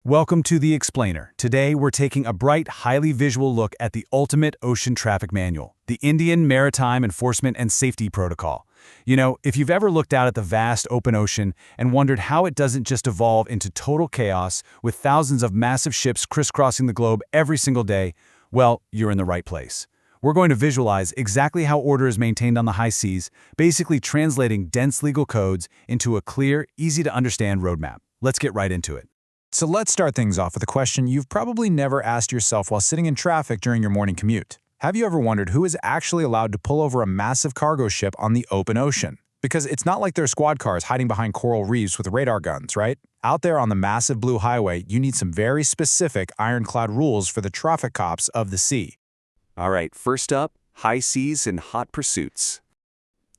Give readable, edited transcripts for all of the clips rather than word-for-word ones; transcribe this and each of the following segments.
Welcome to The Explainer. Today, we're taking a bright, highly visual look at the ultimate ocean traffic manual, the Indian Maritime Enforcement and Safety Protocol. You know, if you've ever looked out at the vast open ocean and wondered how it doesn't just evolve into total chaos with thousands of massive ships crisscrossing the globe every single day, well, you're in the right place. We're going to visualize exactly how order is maintained on the high seas, basically translating dense legal codes into a clear, easy-to-understand roadmap. Let's get right into it. So let's start things off with a question you've probably never asked yourself while sitting in traffic during your morning commute. Have you ever wondered who is actually allowed to pull over a massive cargo ship on the open ocean? Because it's not like there are squad cars hiding behind coral reefs with radar guns, right? Out there on the massive blue highway, you need some very specific ironclad rules for the traffic cops of the sea. All right, first up, high seas and hot pursuits.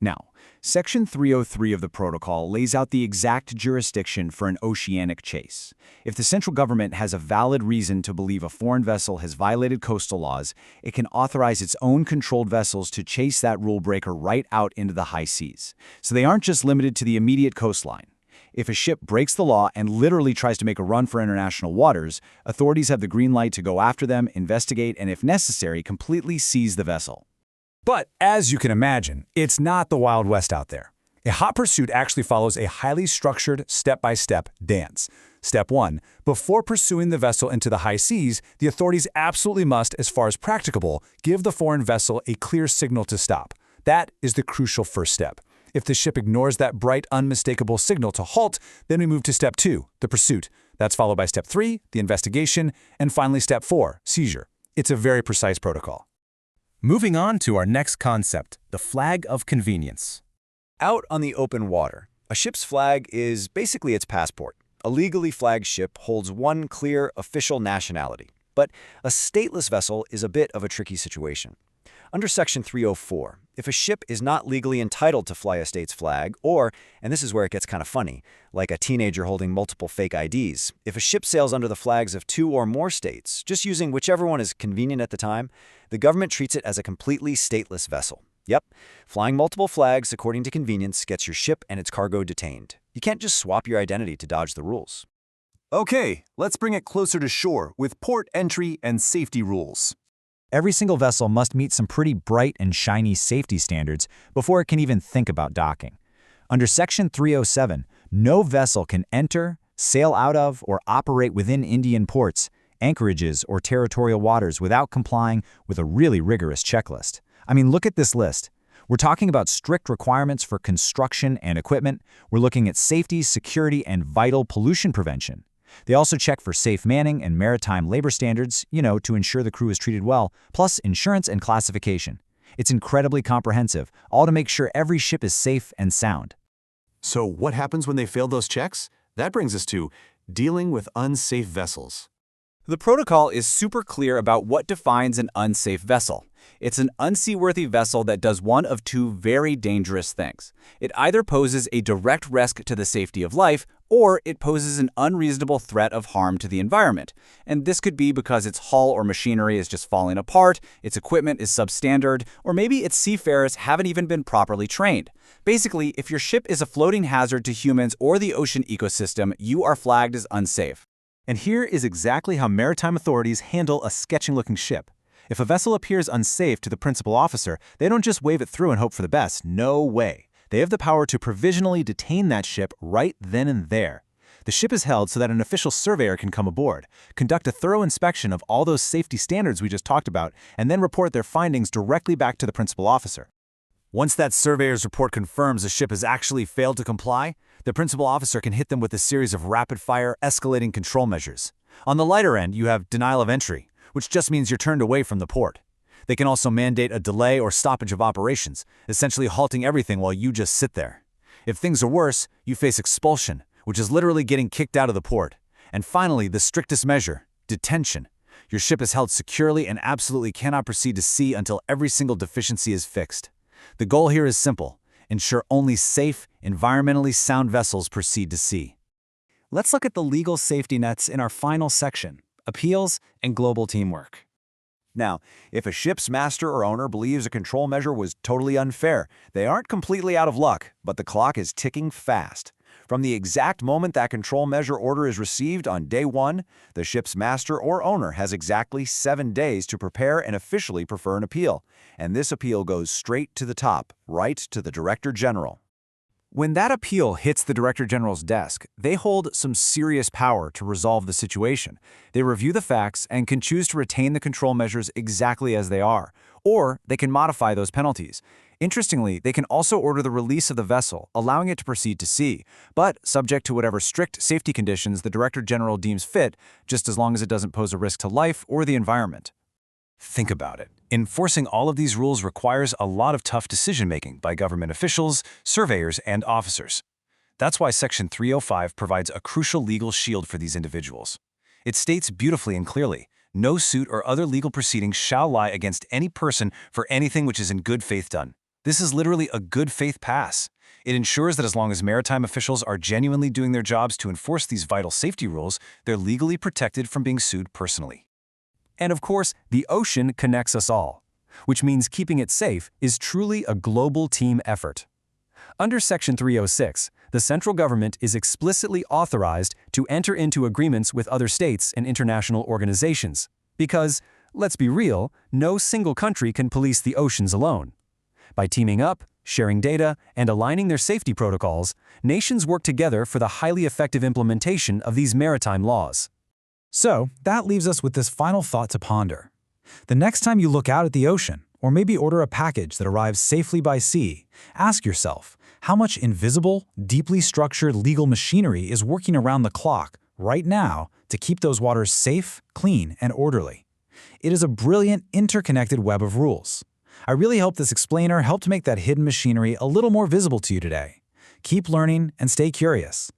Now, Section 303 of the protocol lays out the exact jurisdiction for an oceanic chase. If the central government has a valid reason to believe a foreign vessel has violated coastal laws, it can authorize its own controlled vessels to chase that rule breaker right out into the high seas. So they aren't just limited to the immediate coastline. If a ship breaks the law and literally tries to make a run for international waters, authorities have the green light to go after them, investigate, and if necessary, completely seize the vessel. But as you can imagine, it's not the Wild West out there. A hot pursuit actually follows a highly structured step-by-step dance. Step 1. Before pursuing the vessel into the high seas, the authorities absolutely must, as far as practicable, give the foreign vessel a clear signal to stop. That is the crucial first step. If the ship ignores that bright, unmistakable signal to halt, then we move to Step 2, the pursuit. That's followed by Step 3, the investigation, and finally Step 4, seizure. It's a very precise protocol. Moving on to our next concept, the flag of convenience. Out on the open water, a ship's flag is basically its passport. A legally flagged ship holds one clear, official nationality. But a stateless vessel is a bit of a tricky situation. Under Section 304, if a ship is not legally entitled to fly a state's flag, or, and this is where it gets kind of funny, like a teenager holding multiple fake IDs, if a ship sails under the flags of 2 or more states, just using whichever one is convenient at the time, the government treats it as a completely stateless vessel. Yep, flying multiple flags according to convenience gets your ship and its cargo detained. You can't just swap your identity to dodge the rules. Okay, let's bring it closer to shore with port entry and safety rules. Every single vessel must meet some pretty bright and shiny safety standards before it can even think about docking. Under Section 307, no vessel can enter, sail out of, or operate within Indian ports, anchorages, or territorial waters without complying with a really rigorous checklist. I mean, look at this list. We're talking about strict requirements for construction and equipment. We're looking at safety, security, and vital pollution prevention. They also check for safe manning and maritime labor standards, to ensure the crew is treated well, plus insurance and classification. It's incredibly comprehensive, all to make sure every ship is safe and sound. So what happens when they fail those checks? That brings us to dealing with unsafe vessels. The protocol is super clear about what defines an unsafe vessel. It's an unseaworthy vessel that does one of two very dangerous things. It either poses a direct risk to the safety of life, or it poses an unreasonable threat of harm to the environment. And this could be because its hull or machinery is just falling apart, its equipment is substandard, or maybe its seafarers haven't even been properly trained. Basically, if your ship is a floating hazard to humans or the ocean ecosystem, you are flagged as unsafe. And here is exactly how maritime authorities handle a sketchy-looking ship. If a vessel appears unsafe to the principal officer, they don't just wave it through and hope for the best. No way. They have the power to provisionally detain that ship right then and there. The ship is held so that an official surveyor can come aboard, conduct a thorough inspection of all those safety standards we just talked about, and then report their findings directly back to the principal officer. Once that surveyor's report confirms a ship has actually failed to comply, the principal officer can hit them with a series of rapid-fire, escalating control measures. On the lighter end, you have denial of entry, which just means you're turned away from the port. They can also mandate a delay or stoppage of operations, essentially halting everything while you just sit there. If things are worse, you face expulsion, which is literally getting kicked out of the port. And finally, the strictest measure, detention. Your ship is held securely and absolutely cannot proceed to sea until every single deficiency is fixed. The goal here is simple: ensure only safe, environmentally sound vessels proceed to sea. Let's look at the legal safety nets in our final section, appeals and global teamwork. Now, if a ship's master or owner believes a control measure was totally unfair, they aren't completely out of luck, but the clock is ticking fast. From the exact moment that control measure order is received on day 1, the ship's master or owner has exactly 7 days to prepare and officially prefer an appeal, and this appeal goes straight to the top, right to the Director General. When that appeal hits the Director General's desk, they hold some serious power to resolve the situation. They review the facts and can choose to retain the control measures exactly as they are, or they can modify those penalties. Interestingly, they can also order the release of the vessel, allowing it to proceed to sea, but subject to whatever strict safety conditions the Director General deems fit, just as long as it doesn't pose a risk to life or the environment. Think about it. Enforcing all of these rules requires a lot of tough decision-making by government officials, surveyors, and officers. That's why Section 305 provides a crucial legal shield for these individuals. It states beautifully and clearly, no suit or other legal proceeding shall lie against any person for anything which is in good faith done. This is literally a good faith pass. It ensures that as long as maritime officials are genuinely doing their jobs to enforce these vital safety rules, they're legally protected from being sued personally. And of course, the ocean connects us all, which means keeping it safe is truly a global team effort. Under Section 306, the central government is explicitly authorized to enter into agreements with other states and international organizations, because, let's be real, no single country can police the oceans alone. By teaming up, sharing data, and aligning their safety protocols, nations work together for the highly effective implementation of these maritime laws. So, that leaves us with this final thought to ponder. The next time you look out at the ocean, or maybe order a package that arrives safely by sea, ask yourself, how much invisible, deeply structured legal machinery is working around the clock right now to keep those waters safe, clean, and orderly? It is a brilliant, interconnected web of rules. I really hope this explainer helped make that hidden machinery a little more visible to you today. Keep learning and stay curious.